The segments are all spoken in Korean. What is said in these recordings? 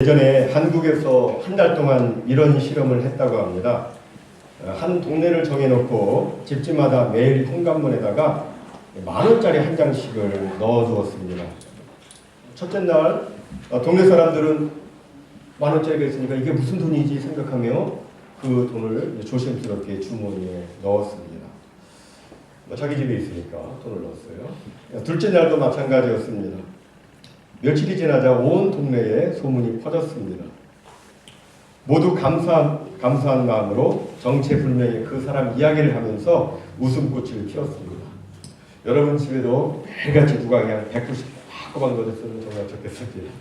예전에 한국에서 한 달 동안 이런 실험을 했다고 합니다. 한 동네를 정해놓고 집집마다 매일 현관문에다가 10,000원짜리 한 장씩을 넣어두었습니다. 첫째 날 동네 사람들은 10,000원짜리가 있으니까 이게 무슨 돈이지 생각하며 그 돈을 조심스럽게 주머니에 넣었습니다. 자기 집에 있으니까 돈을 넣었어요. 둘째 날도 마찬가지였습니다. 며칠이 지나자 온 동네에 소문이 퍼졌습니다. 모두 감사한 마음으로 정체불명의 그 사람 이야기를 하면서 웃음꽃을 피웠습니다. 여러분 집에도 매일같이 누가 그냥 190 꼬박 넣어줬으면 정말 좋겠습니다.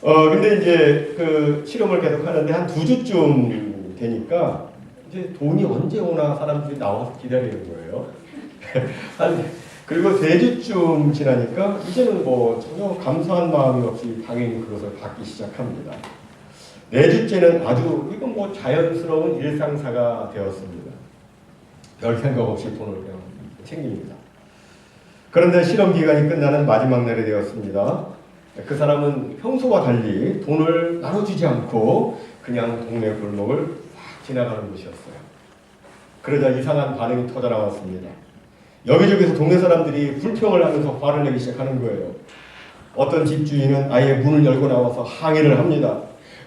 근데 이제 그 실험을 계속 하는데 한 2주쯤 되니까 이제 돈이 언제 오나 사람들이 나와서 기다리는 거예요. 그리고 3주쯤 지나니까 이제는 뭐 전혀 감사한 마음이 없이 당연히 그것을 받기 시작합니다. 4주째는 아주 이건 뭐 자연스러운 일상사가 되었습니다. 별 생각 없이 돈을 그냥 챙깁니다. 그런데 실험 기간이 끝나는 마지막 날이 되었습니다. 그 사람은 평소와 달리 돈을 나눠주지 않고 그냥 동네 골목을 싹 지나가는 것이었어요. 그러자 이상한 반응이 터져나왔습니다. 여기저기서 동네 사람들이 불평을 하면서 화를 내기 시작하는 거예요. 어떤 집주인은 아예 문을 열고 나와서 항의를 합니다.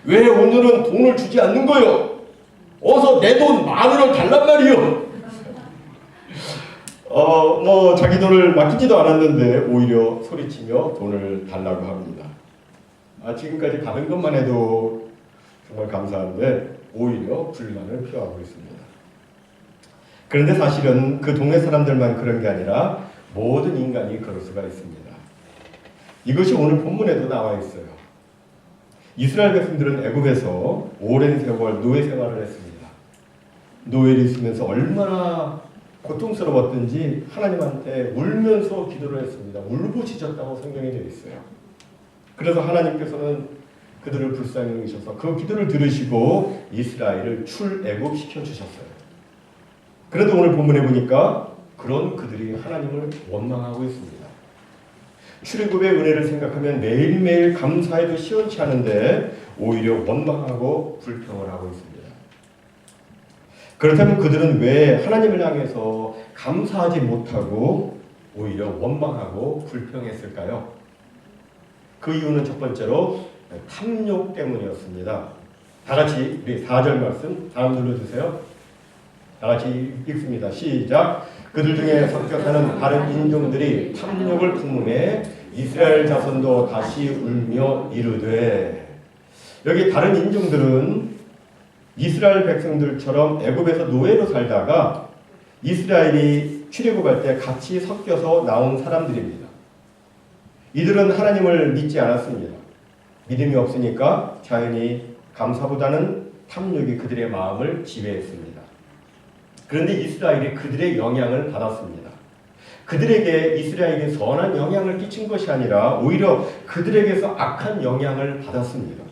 왜 오늘은 돈을 주지 않는 거요? 어서 내 돈 10,000원을 달란 말이요. 자기 돈을 맡기지도 않았는데 오히려 소리치며 돈을 달라고 합니다. 지금까지 받은 것만 해도 정말 감사한데 오히려 불만을 표하고 있습니다. 그런데 사실은 그 동네 사람들만 그런 게 아니라 모든 인간이 그럴 수가 있습니다. 이것이 오늘 본문에도 나와 있어요. 이스라엘 백성들은 애굽에서 오랜 세월 노예 생활을 했습니다. 노예를 있으면서 얼마나 고통스러웠던지 하나님한테 울면서 기도를 했습니다. 울부짖었다고 성경에 되어 있어요. 그래서 하나님께서는 그들을 불쌍히 여기셔서 그 기도를 들으시고 이스라엘을 출애굽시켜 주셨어요. 그래도 오늘 본문에 보니까 그런 그들이 하나님을 원망하고 있습니다. 출애굽의 은혜를 생각하면 매일매일 감사해도 시원치 않은데 오히려 원망하고 불평을 하고 있습니다. 그렇다면 그들은 왜 하나님을 향해서 감사하지 못하고 오히려 원망하고 불평했을까요? 그 이유는 첫 번째로 탐욕 때문이었습니다. 다 같이 우리 4절 말씀 다음 눌러주세요. 다 같이 읽습니다. 시작. 그들 중에 섞여 사는 다른 인종들이 탐욕을 품음에 이스라엘 자손도 다시 울며 이르되. 여기 다른 인종들은 이스라엘 백성들처럼 애굽에서 노예로 살다가 이스라엘이 출애굽할 때 같이 섞여서 나온 사람들입니다. 이들은 하나님을 믿지 않았습니다. 믿음이 없으니까 자연히 감사보다는 탐욕이 그들의 마음을 지배했습니다. 그런데 이스라엘이 그들의 영향을 받았습니다. 그들에게 이스라엘이 선한 영향을 끼친 것이 아니라 오히려 그들에게서 악한 영향을 받았습니다.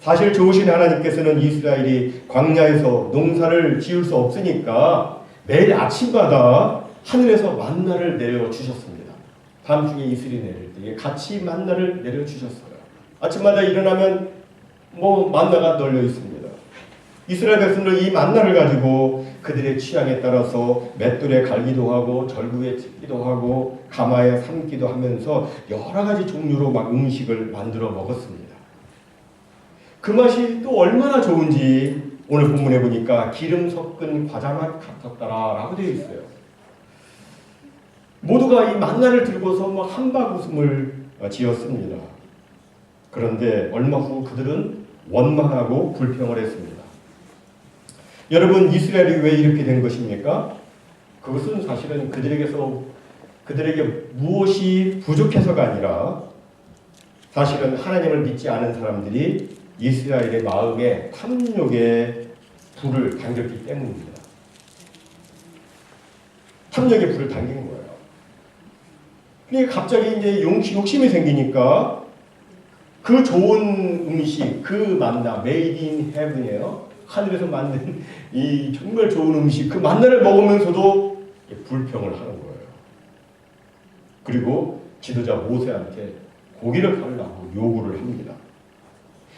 사실 좋으신 하나님께서는 이스라엘이 광야에서 농사를 지을 수 없으니까 매일 아침마다 하늘에서 만나를 내려주셨습니다. 밤중에 이슬이 내릴 때에 같이 만나를 내려주셨어요. 아침마다 일어나면 만나가 널려 있습니다. 이스라엘 백성들 이 만나를 가지고 그들의 취향에 따라서 맷돌에 갈기도 하고 절구에 찢기도 하고 가마에 삶기도 하면서 여러 가지 종류로 막 음식을 만들어 먹었습니다. 그 맛이 또 얼마나 좋은지 오늘 본문에 보니까 기름 섞은 과자 맛 같았다라고 되어 있어요. 모두가 이 만나를 들고서 한박 웃음을 지었습니다. 그런데 얼마 후 그들은 원망하고 불평을 했습니다. 여러분, 이스라엘이 왜 이렇게 된 것입니까? 그것은 사실은 그들에게 무엇이 부족해서가 아니라 사실은 하나님을 믿지 않은 사람들이 이스라엘의 마음에 탐욕의 불을 당겼기 때문입니다. 탐욕의 불을 당긴 거예요. 그러니까 갑자기 이제 욕심이 생기니까 그 좋은 음식, 그 만나, made in heaven이에요. 하늘에서 만든 이 정말 좋은 음식, 그 만나를 먹으면서도 불평을 하는 거예요. 그리고 지도자 모세한테 고기를 달라고 요구를 합니다.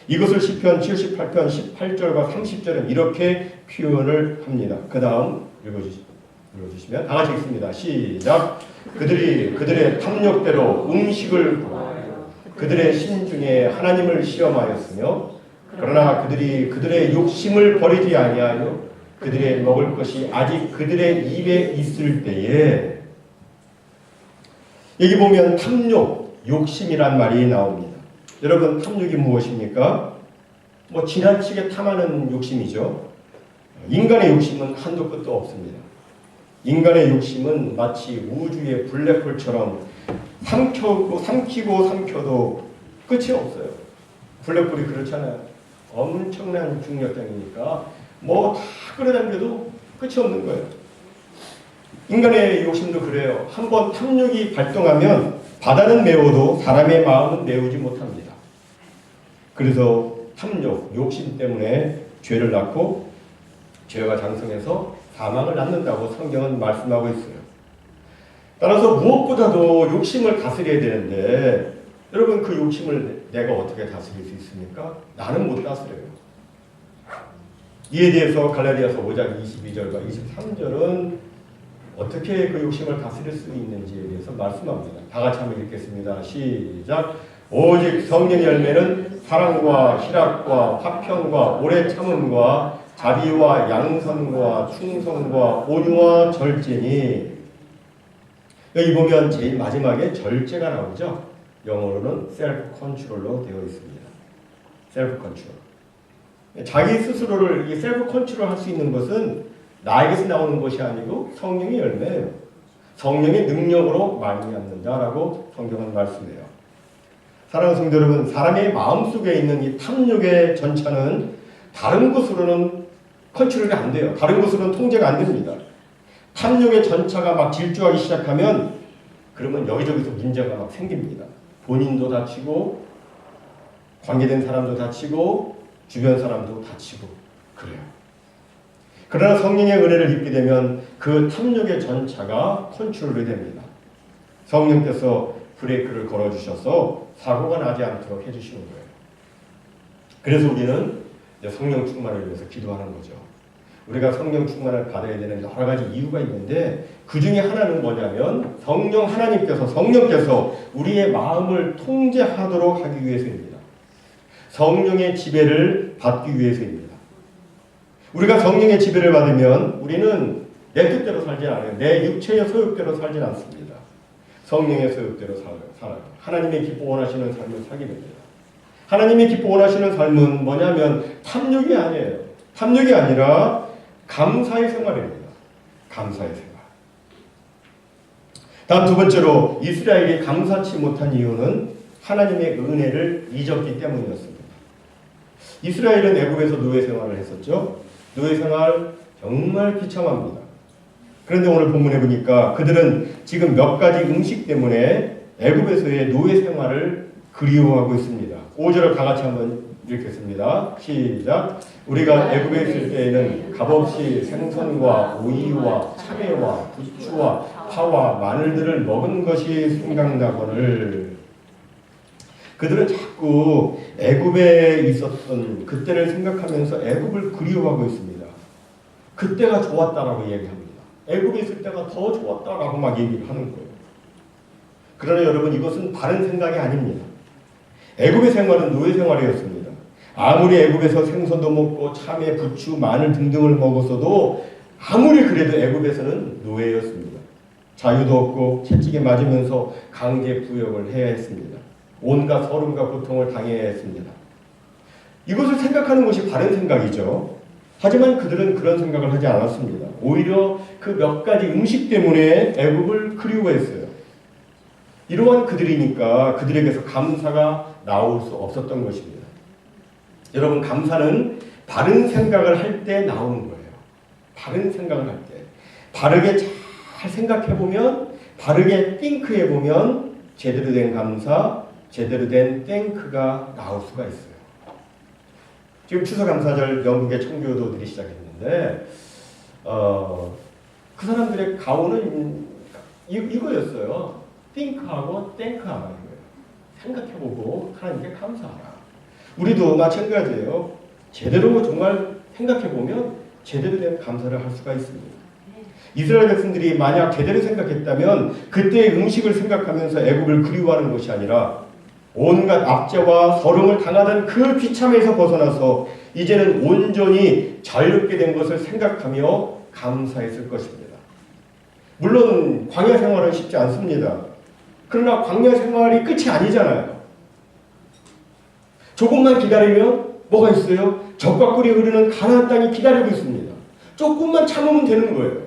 이것을 시편 78편 18절과 30절은 이렇게 표현을 합니다. 그 다음 읽어주시면 다 같이 읽습니다. 시작. 그들이 그들의 탐욕대로 음식을 구하여 그들의 심중에 하나님을 시험하였으며 그러나 그들이 그들의 욕심을 버리지 아니하여 그들의 먹을 것이 아직 그들의 입에 있을 때에 여기 보면 탐욕, 욕심이란 말이 나옵니다. 여러분 탐욕이 무엇입니까? 뭐 지나치게 탐하는 욕심이죠. 인간의 욕심은 한도 끝도 없습니다. 인간의 욕심은 마치 우주의 블랙홀처럼 삼키고 끝이 없어요. 블랙홀이 그렇잖아요. 엄청난 중력장이니까 뭐 다 끌어당겨도 끝이 없는 거예요. 인간의 욕심도 그래요. 한번 탐욕이 발동하면 바다는 메워도 사람의 마음은 메우지 못합니다. 그래서 탐욕, 욕심 때문에 죄를 낳고 죄가 장성해서 사망을 낳는다고 성경은 말씀하고 있어요. 따라서 무엇보다도 욕심을 다스려야 되는데 여러분 그 욕심을 내가 어떻게 다스릴 수 있습니까? 나는 못 다스려요. 이에 대해서 갈라디아서 5장 22절과 23절은 어떻게 그 욕심을 다스릴 수 있는지에 대해서 말씀합니다. 다 같이 한번 읽겠습니다. 시작. 오직 성령의 열매는 사랑과 희락과 화평과 오래 참음과 자비와 양선과 충성과 온유와 절제니 여기 보면 제일 마지막에 절제가 나오죠. 영어로는 셀프 컨트롤로 되어 있습니다. 셀프 컨트롤. 자기 스스로를 이 셀프 컨트롤 할 수 있는 것은 나에게서 나오는 것이 아니고 성령의 열매예요. 성령의 능력으로 말미암는다라고 성경은 말씀해요. 사랑하는 성도 여러분, 사람의 마음속에 있는 이 탐욕의 전차는 다른 것으로는 컨트롤이 안 돼요. 다른 것으로는 통제가 안 됩니다. 탐욕의 전차가 막 질주하기 시작하면 그러면 여기저기서 문제가 막 생깁니다. 본인도 다치고 관계된 사람도 다치고 주변 사람도 다치고 그래요. 그러나 성령의 은혜를 입게 되면 그 탐욕의 전차가 컨트롤이 됩니다. 성령께서 브레이크를 걸어주셔서 사고가 나지 않도록 해주시는 거예요. 그래서 우리는 성령 충만을 위해서 기도하는 거죠. 우리가 성령 충만을 받아야 되는 여러 가지 이유가 있는데 그 중에 하나는 뭐냐면 성령께서 우리의 마음을 통제하도록 하기 위해서입니다. 성령의 지배를 받기 위해서입니다. 우리가 성령의 지배를 받으면 우리는 내 뜻대로 살지 않아요. 내 육체의 소욕대로 살지 않습니다. 성령의 소욕대로 살아요. 하나님의 기뻐 원하시는 삶을 살게 됩니다. 하나님의 기뻐 원하시는 삶은 뭐냐면 탐욕이 아니에요. 탐욕이 아니라 감사의 생활입니다. 감사의 생활. 다음 두 번째로 이스라엘이 감사치 못한 이유는 하나님의 은혜를 잊었기 때문이었습니다. 이스라엘은 애굽에서 노예 생활을 했었죠. 노예 생활 정말 비참합니다. 그런데 오늘 본문에 보니까 그들은 지금 몇 가지 음식 때문에 애굽에서의 노예 생활을 그리워하고 있습니다. 5절을 다 같이 한번 읽겠습니다. 시작. 우리가 애굽에 있을 때에는 값없이 생선과 오이와 참외와 부추와 파와 마늘들을 먹은 것이 생각나거늘. 그들은 자꾸 애굽에 있었던 그때를 생각하면서 애굽을 그리워하고 있습니다. 그때가 좋았다라고 얘기합니다. 애굽에 있을 때가 더 좋았다라고 막 얘기를 하는 거예요. 그러나 여러분 이것은 바른 생각이 아닙니다. 애굽의 생활은 노예 생활이었습니다. 아무리 애굽에서 생선도 먹고 참외, 부추, 마늘 등등을 먹었어도 아무리 그래도 애굽에서는 노예였습니다. 자유도 없고 채찍에 맞으면서 강제 부역을 해야 했습니다. 온갖 서름과 고통을 당해야 했습니다. 이것을 생각하는 것이 바른 생각이죠. 하지만 그들은 그런 생각을 하지 않았습니다. 오히려 그 몇 가지 음식 때문에 애굽을 그리워했어요. 이러한 그들이니까 그들에게서 감사가 나올 수 없었던 것입니다. 여러분, 감사는 바른 생각을 할 때 나오는 거예요. 바른 생각을 할 때. 바르게 잘 생각해보면, 바르게 띵크해보면 제대로 된 감사, 제대로 된 땡크가 나올 수가 있어요. 지금 추수감사절 영국의 청교도들이 시작했는데 그 사람들의 가오는 이거였어요. 띵크하고 땡크하는 거예요. 생각해보고 하나님께 감사하라. 우리도 마찬가지예요. 제대로 정말 생각해보면 제대로 된 감사를 할 수가 있습니다. 이스라엘 백성들이 만약 제대로 생각했다면 그때의 음식을 생각하면서 애굽을 그리워하는 것이 아니라 온갖 압제와 서름을 당하던 그 비참에서 벗어나서 이제는 온전히 자유롭게 된 것을 생각하며 감사했을 것입니다. 물론 광야 생활은 쉽지 않습니다. 그러나 광야 생활이 끝이 아니잖아요. 조금만 기다리면 뭐가 있어요? 젖과 꿀이 흐르는 가나안 땅이 기다리고 있습니다. 조금만 참으면 되는 거예요.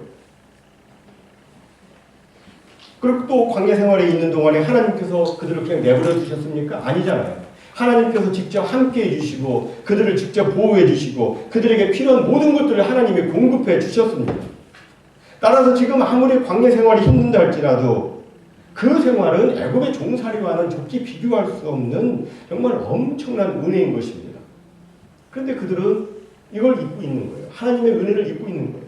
그리고 또 광야 생활에 있는 동안에 하나님께서 그들을 그냥 내버려 두셨습니까? 아니잖아요. 하나님께서 직접 함께 해주시고 그들을 직접 보호해 주시고 그들에게 필요한 모든 것들을 하나님이 공급해 주셨습니다. 따라서 지금 아무리 광야 생활이 힘든다 할지라도 그 생활은 애굽의 종살이와는 좋게 비교할 수 없는 정말 엄청난 은혜인 것입니다. 그런데 그들은 이걸 잊고 있는 거예요. 하나님의 은혜를 잊고 있는 거예요.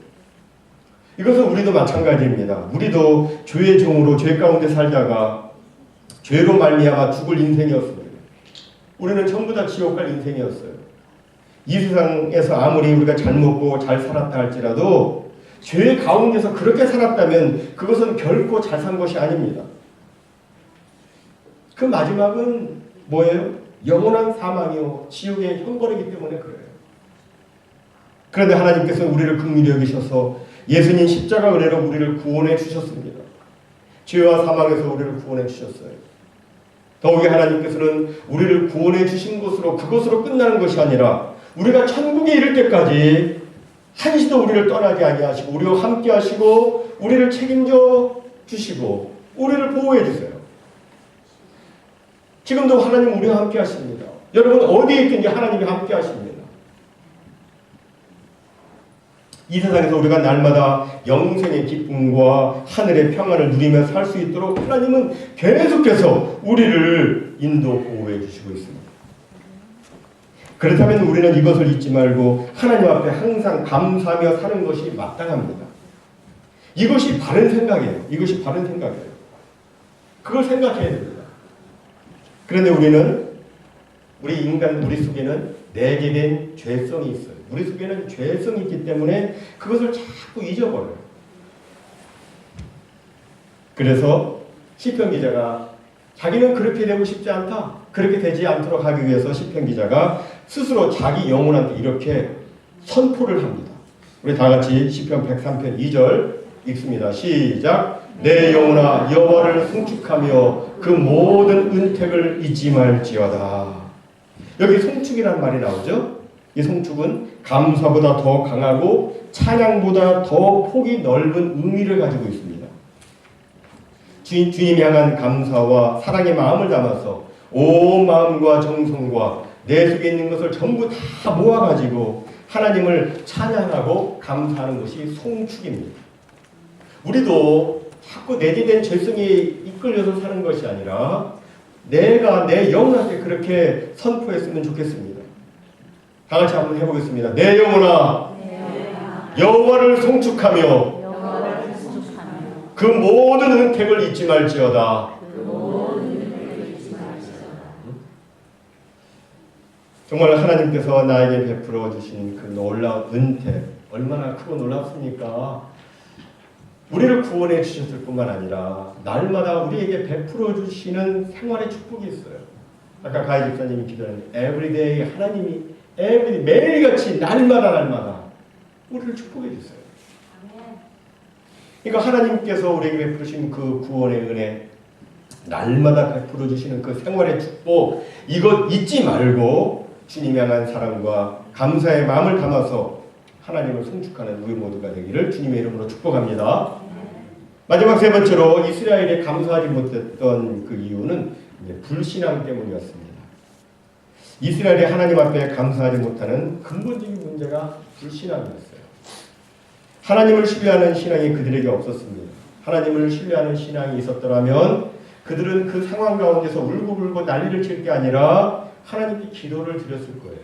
이것은 우리도 마찬가지입니다. 우리도 죄의 종으로 죄 가운데 살다가 죄로 말미암아 죽을 인생이었습니다. 우리는 전부 다 지옥 갈 인생이었어요. 이 세상에서 아무리 우리가 잘 먹고 잘 살았다 할지라도 죄 가운데서 그렇게 살았다면 그것은 결코 잘 산 것이 아닙니다. 그 마지막은 뭐예요? 영원한 사망이요 지옥의 형벌이기 때문에 그래요. 그런데 하나님께서 우리를 긍휼히 여기셔서 예수님 십자가 은혜로 우리를 구원해 주셨습니다. 죄와 사망에서 우리를 구원해 주셨어요. 더욱이 하나님께서는 우리를 구원해 주신 것으로 그것으로 끝나는 것이 아니라 우리가 천국에 이를 때까지 한시도 우리를 떠나게 아니하시고 우리와 함께 하시고 우리를 책임져 주시고 우리를 보호해 주세요. 지금도 하나님 우리와 함께 하십니다. 여러분 어디에 있든지 하나님이 함께 하십니다. 이 세상에서 우리가 날마다 영생의 기쁨과 하늘의 평안을 누리며 살 수 있도록 하나님은 계속해서 우리를 인도 보호해 주시고 있습니다. 그렇다면 우리는 이것을 잊지 말고 하나님 앞에 항상 감사하며 사는 것이 마땅합니다. 이것이 바른 생각이에요. 이것이 바른 생각이에요. 그걸 생각해야 됩니다. 그런데 우리 인간, 우리 속에는 내게 된 죄성이 있어요. 우리 속에는 죄성이 있기 때문에 그것을 자꾸 잊어버려요. 그래서 시편 기자가 자기는 그렇게 되고 싶지 않다. 그렇게 되지 않도록 하기 위해서 시편 기자가 스스로 자기 영혼한테 이렇게 선포를 합니다. 우리 다 같이 시편 103편 2절 읽습니다. 시작. 내 영혼아 여호와를 송축하며 그 모든 은택을 잊지 말지어다. 여기 송축이라는 말이 나오죠. 이 송축은 감사보다 더 강하고 찬양보다 더 폭이 넓은 의미를 가지고 있습니다. 주님 향한 감사와 사랑의 마음을 담아서 온 마음과 정성과 내 속에 있는 것을 전부 다 모아가지고 하나님을 찬양하고 감사하는 것이 송축입니다. 우리도 자꾸 내재된 죄성에 이끌려서 사는 것이 아니라 내가 내 영혼한테 그렇게 선포했으면 좋겠습니다. 다 같이 한번 해보겠습니다. 내 영혼아 여호와를 송축하며 그 모든 은택을 잊지 말지어다. 정말 하나님께서 나에게 베풀어 주신 그 놀라운 은택 얼마나 크고 놀랍습니까? 우리를 구원해 주셨을 뿐만 아니라 날마다 우리에게 베풀어 주시는 생활의 축복이 있어요. 아까 가희 집사님이 기도하는 everyday 하나님이 everyday 매일같이 날마다 우리를 축복해 주세요. 그러니까 하나님께서 우리에게 베푸신 그 구원의 은혜 날마다 베풀어 주시는 그 생활의 축복 이것 잊지 말고 주님 향한 사랑과 감사의 마음을 담아서 하나님을 송축하는 우리 모두가 되기를 주님의 이름으로 축복합니다. 마지막 세 번째로 이스라엘이 감사하지 못했던 그 이유는 불신앙 때문이었습니다. 이스라엘이 하나님 앞에 감사하지 못하는 근본적인 문제가 불신앙이었어요. 하나님을 신뢰하는 신앙이 그들에게 없었습니다. 하나님을 신뢰하는 신앙이 있었더라면 그들은 그 상황 가운데서 울고불고 난리를 칠 게 아니라 하나님께 기도를 드렸을 거예요.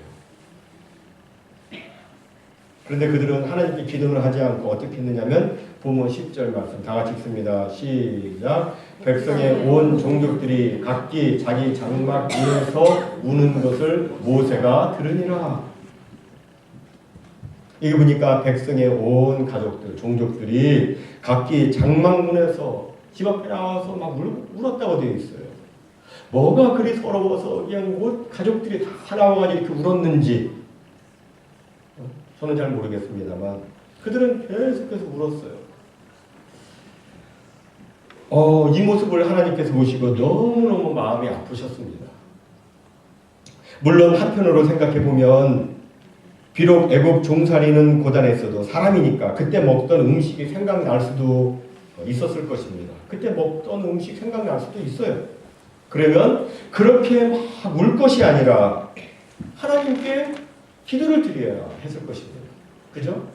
그런데 그들은 하나님께 기도를 하지 않고 어떻게 했느냐면 보면 10절 말씀 다 같이 읽습니다. 시작. 백성의 온 종족들이 각기 자기 장막 위에서 우는 것을 모세가 들으니라. 이게 보니까 백성의 온 가족들, 종족들이 각기 장막문에서 집 앞에 나와서 막 울었다고 되어 있어요. 뭐가 그리 서러워서 그냥 뭐 가족들이 다 나와가지고 이렇게 울었는지 저는 잘 모르겠습니다만 그들은 계속해서 울었어요. 이 모습을 하나님께서 보시고 너무너무 마음이 아프셨습니다. 물론 한편으로 생각해보면 비록 애굽 종살이는 고단했어도 사람이니까 그때 먹던 음식이 생각날 수도 있었을 것입니다. 그때 먹던 음식 생각날 수도 있어요. 그러면 그렇게 막 울 것이 아니라 하나님께 기도를 드려야 했을 것입니다. 그죠?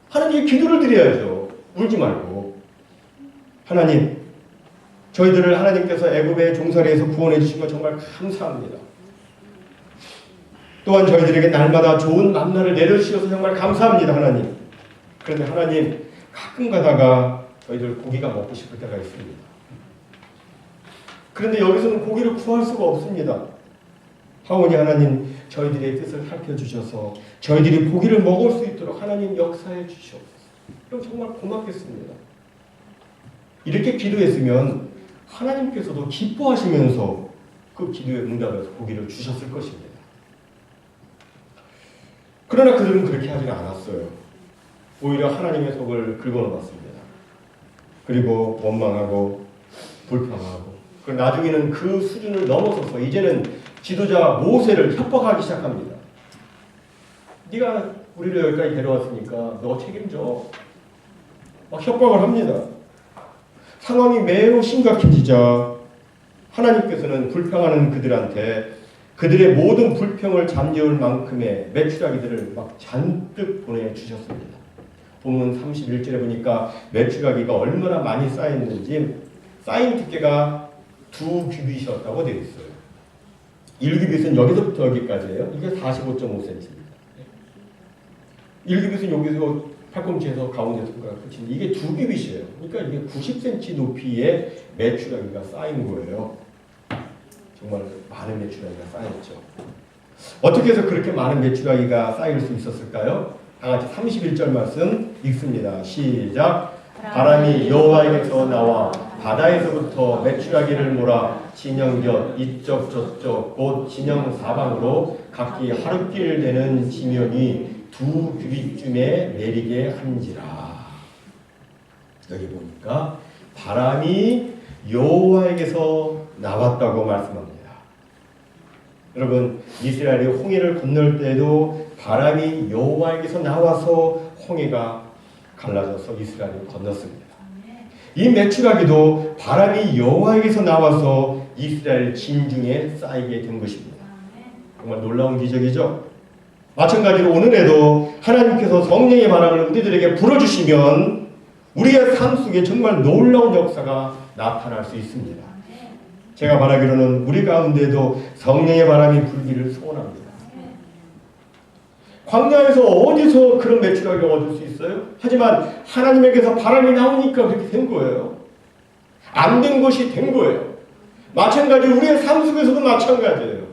하나님께 기도를 드려야죠. 울지 말고. 하나님, 저희들을 하나님께서 애굽의 종살이에서 구원해 주신 것 정말 감사합니다. 또한 저희들에게 날마다 좋은 만나를 내려주셔서 정말 감사합니다. 하나님. 그런데 하나님, 가끔 가다가 저희들 고기가 먹고 싶을 때가 있습니다. 그런데 여기서는 고기를 구할 수가 없습니다. 하오니 하나님, 저희들의 뜻을 살펴주셔서 저희들이 고기를 먹을 수 있도록 하나님 역사해 주시옵소서. 그럼 정말 고맙겠습니다. 이렇게 기도했으면 하나님께서도 기뻐하시면서 그 기도에 응답해서 고기를 주셨을 것입니다. 그러나 그들은 그렇게 하지는 않았어요. 오히려 하나님의 속을 긁어놓았습니다. 그리고 원망하고 불평하고 그리고 나중에는 그 수준을 넘어서서 이제는 지도자 모세를 협박하기 시작합니다. 네가 우리를 여기까지 데려왔으니까 너 책임져. 막 협박을 합니다. 상황이 매우 심각해지자 하나님께서는 불평하는 그들한테 그들의 모든 불평을 잠재울 만큼의 메추라기들을 막 잔뜩 보내주셨습니다. 본문 31절에 보니까 메추라기가 얼마나 많이 쌓였는지 쌓인 두께가 2규빗이었다고 되어 있어요. 1규빗은 여기서부터 여기까지예요. 이게 45.5cm입니다. 1규빗은 여기서 팔꿈치에서 가운데 손가락 끝인데 이게 2규빗이에요. 그러니까 이게 90cm 높이의 메추라기가 쌓인 거예요. 정말 많은 메추라기가 쌓였죠. 어떻게 해서 그렇게 많은 메추라기가 쌓일 수 있었을까요? 다 같이 31절 말씀 읽습니다. 시작. 바람이 여호와에게서 나와 바다에서부터 메추라기를 몰아 진영곁 이쪽 저쪽 곧 진영 사방으로 각기 하룻길 되는 지면이 2규빗쯤에 내리게 한지라. 여기 보니까 바람이 여호와에게서 나왔다고 말씀합니다. 여러분, 이스라엘이 홍해를 건널 때도 바람이 여호와에게서 나와서 홍해가 갈라져서 이스라엘이 건넜습니다. 이 메추라기도 바람이 여호와에게서 나와서 이스라엘 진중에 쌓이게 된 것입니다. 정말 놀라운 기적이죠. 마찬가지로 오늘에도 하나님께서 성령의 바람을 우리들에게 불어주시면 우리의 삶 속에 정말 놀라운 역사가 나타날 수 있습니다. 제가 바라기로는 우리 가운데도 성령의 바람이 불기를 소원합니다. 광야에서 어디서 그런 메추라기를 얻을 수 있어요? 하지만 하나님에게서 바람이 나오니까 그렇게 된 거예요. 안 된 것이 된 거예요. 마찬가지로 우리의 삶 속에서도 마찬가지예요.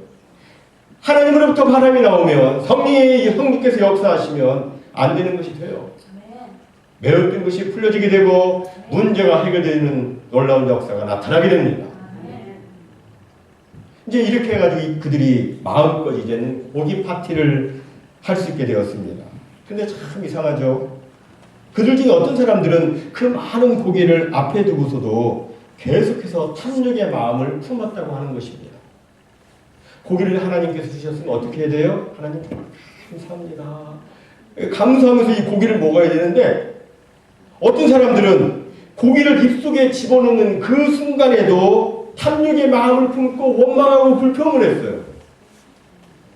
하나님으로부터 바람이 나오면 성령의 형님께서 역사하시면 안 되는 것이 돼요. 매혹된 것이 풀려지게 되고 문제가 해결되는 놀라운 역사가 나타나게 됩니다. 이제 이렇게 해가지고 그들이 마음껏 이제는 고기 파티를 할 수 있게 되었습니다. 근데 참 이상하죠. 그들 중에 어떤 사람들은 그 많은 고기를 앞에 두고서도 계속해서 탐욕의 마음을 품었다고 하는 것입니다. 고기를 하나님께서 주셨으면 어떻게 해야 돼요? 하나님 감사합니다. 감사하면서 이 고기를 먹어야 되는데 어떤 사람들은 고기를 입속에 집어넣는 그 순간에도 탐욕의 마음을 품고 원망하고 불평을 했어요.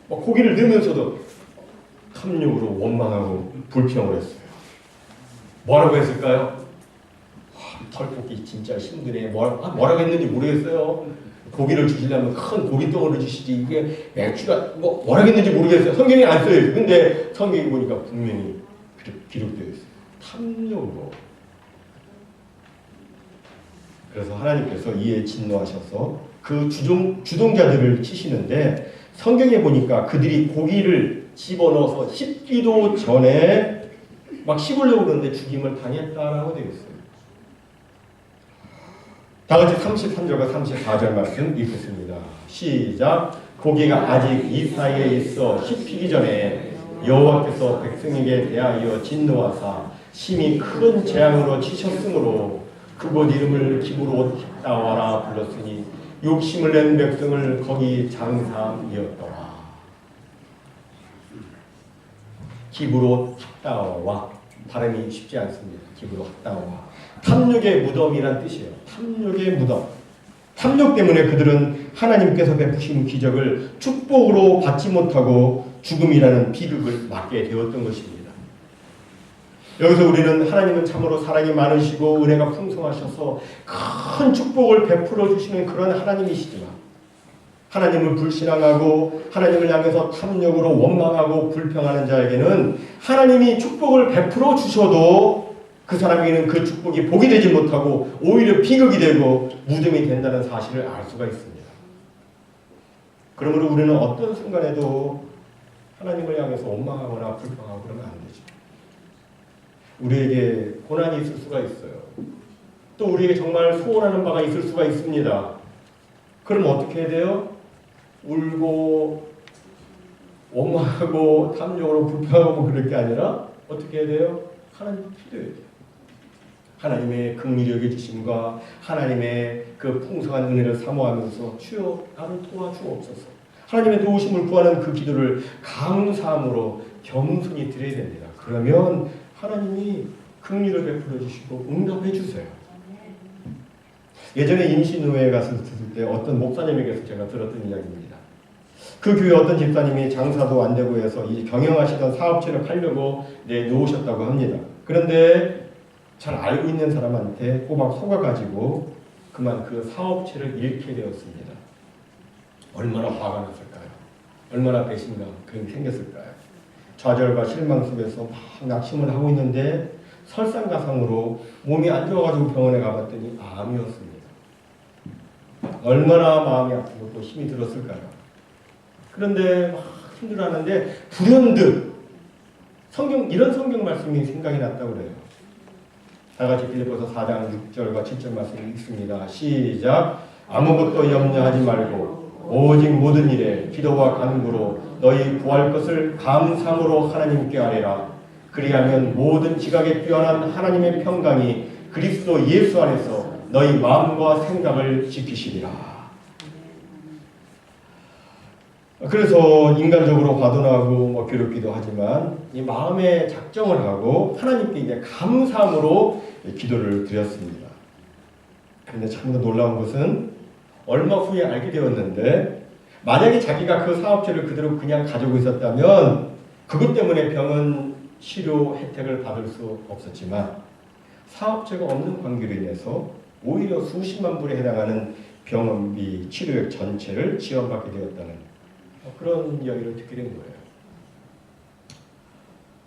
고기를 넣으면서도 탐욕으로 원망하고 불평을 했어요. 뭐라고 했을까요? 털 뽑기 진짜 힘드네. 뭐라고 했는지 모르겠어요. 고기를 주시려면 큰 고깃덩어리를 주시지 이게 맥주가 뭐라고 했는지 모르겠어요. 성경에 안 써있어요. 근데 성경에 보니까 분명히 기록되어 있어요. 탐욕으로. 그래서 하나님께서 이에 진노하셔서 그 주동자들을 치시는데 성경에 보니까 그들이 고기를 집어넣어서 씹기도 전에 막 씹으려고 그러는데 죽임을 당했다라고 되어 있어요. 다 같이 33절과 34절 말씀 읽겠습니다. 시작. 고기가 아직 이 사이에 있어 씹히기 전에 여호와께서 백성에게 대하여 진노하사 심히 큰 재앙으로 치셨으므로 그곳 이름을 기브롯 핫다와라 불렀으니 욕심을 낸 백성을 거기 장사이었더라. 기브롯 핫다와 발음이 쉽지 않습니다. 기브롯 핫다와 탐욕의 무덤이란 뜻이에요. 탐욕의 무덤. 탐욕 때문에 그들은 하나님께서 베푸신 기적을 축복으로 받지 못하고 죽음이라는 비극을 맞게 되었던 것입니다. 여기서 우리는 하나님은 참으로 사랑이 많으시고 은혜가 풍성하셔서 큰 축복을 베풀어 주시는 그런 하나님이시지만 하나님을 불신앙하고 하나님을 향해서 탐욕으로 원망하고 불평하는 자에게는 하나님이 축복을 베풀어 주셔도 그 사람에게는 그 축복이 복이 되지 못하고 오히려 비극이 되고 무덤이 된다는 사실을 알 수가 있습니다. 그러므로 우리는 어떤 순간에도 하나님을 향해서 원망하거나 불평하고 그러면 안 되죠. 우리에게 고난이 있을 수가 있어요. 또 우리에게 정말 소원하는 바가 있을 수가 있습니다. 그럼 어떻게 해야 돼요? 울고 원망하고 탐욕으로 불평하고 그럴 게 아니라 어떻게 해야 돼요? 하나님 기도해야 돼요. 하나님의 긍휼히 여겨주심과 하나님의 그 풍성한 은혜를 사모하면서 주여 나를 도와주옵소서. 하나님의 도우심을 구하는 그 기도를 감사함으로 겸손히 드려야 됩니다. 그러면 하나님이 긍휼을 베풀어 주시고 응답해 주세요. 예전에 임신후에 갔을 때 어떤 목사님에게서 제가 들었던 이야기입니다. 그 교회 어떤 집사님이 장사도 안 되고 해서 이 경영하시던 사업체를 팔려고 내놓으셨다고 합니다. 그런데 잘 알고 있는 사람한테 꼬박 속아가지고 그만 그 사업체를 잃게 되었습니다. 얼마나 화가 났을까요? 얼마나 배신감 그런 생겼을까요? 좌절과 실망 속에서 막 낙심을 하고 있는데 설상가상으로 몸이 안 좋아가지고 병원에 가봤더니 암이었습니다. 얼마나 마음이 아프고 또 힘이 들었을까요? 그런데 막 힘들어하는데 불현듯 이런 성경 말씀이 생각이 났다고 그래요. 다 같이 빌립보서 4장 6절과 7절 말씀 읽습니다. 시작. 아무것도 염려하지 말고 오직 모든 일에 기도와 간구로 너희 구할 것을 감사함으로 하나님께 아뢰라. 그리하면 모든 지각에 뛰어난 하나님의 평강이 그리스도 예수 안에서 너희 마음과 생각을 지키시리라. 그래서 인간적으로 과도나하고 괴롭기도 하지만 이 마음의 작정을 하고 하나님께 이제 감사함으로 기도를 드렸습니다. 그런데 참으로 놀라운 것은 얼마 후에 알게 되었는데 만약에 자기가 그 사업체를 그대로 그냥 가지고 있었다면 그것 때문에 병원 치료 혜택을 받을 수 없었지만 사업체가 없는 관계로 인해서 오히려 수십만 불에 해당하는 병원비 치료액 전체를 지원받게 되었다는 그런 이야기를 듣게 된 거예요.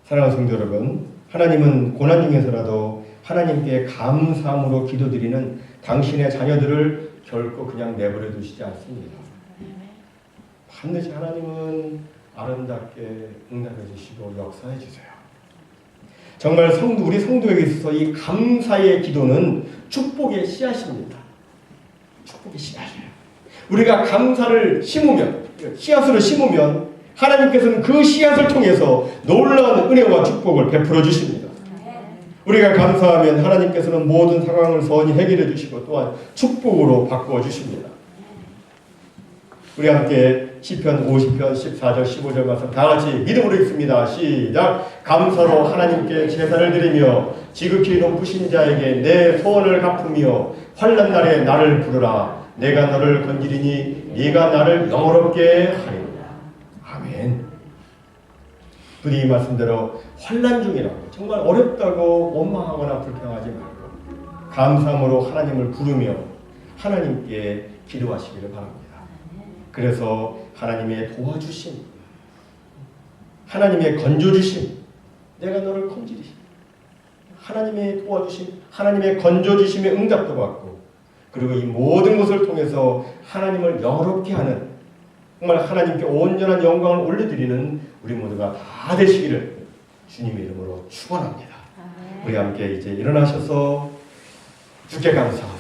사랑하는 성도 여러분, 하나님은 고난 중에서라도 하나님께 감사함으로 기도드리는 당신의 자녀들을 결코 그냥 내버려 두시지 않습니다. 반드시 하나님은 아름답게 응답해 주시고 역사해 주세요. 정말 우리 성도에게 있어서 이 감사의 기도는 축복의 씨앗입니다. 축복의 씨앗이에요. 우리가 감사를 심으면, 씨앗으로 심으면 하나님께서는 그 씨앗을 통해서 놀라운 은혜와 축복을 베풀어 주십니다. 우리가 감사하면 하나님께서는 모든 상황을 선히 해결해 주시고 또한 축복으로 바꾸어 주십니다. 우리 함께 시편 50편 14절 15절 말씀 다 같이 믿음으로 읽습니다. 시작. 감사로 하나님께 제사를 드리며 지극히 높으신 자에게 내 소원을 갚으며 환난 날에 나를 부르라. 내가 너를 건지리니 네가 나를 영화롭게 하리라. 아멘. 부디 이 말씀대로 환난 중이라고 정말 어렵다고 원망하거나 불평하지 말고 감사함으로 하나님을 부르며 하나님께 기도하시기를 바랍니다. 그래서 하나님의 도와주심, 하나님의 건져주심, 내가 너를 건지리, 하나님의 도와주심, 하나님의 건져주심의 응답도 받고, 그리고 이 모든 것을 통해서 하나님을 영화롭게 하는, 정말 하나님께 온전한 영광을 올려드리는 우리 모두가 다 되시기를 주님의 이름으로 축원합니다. 우리 함께 이제 일어나셔서 주께 감사하며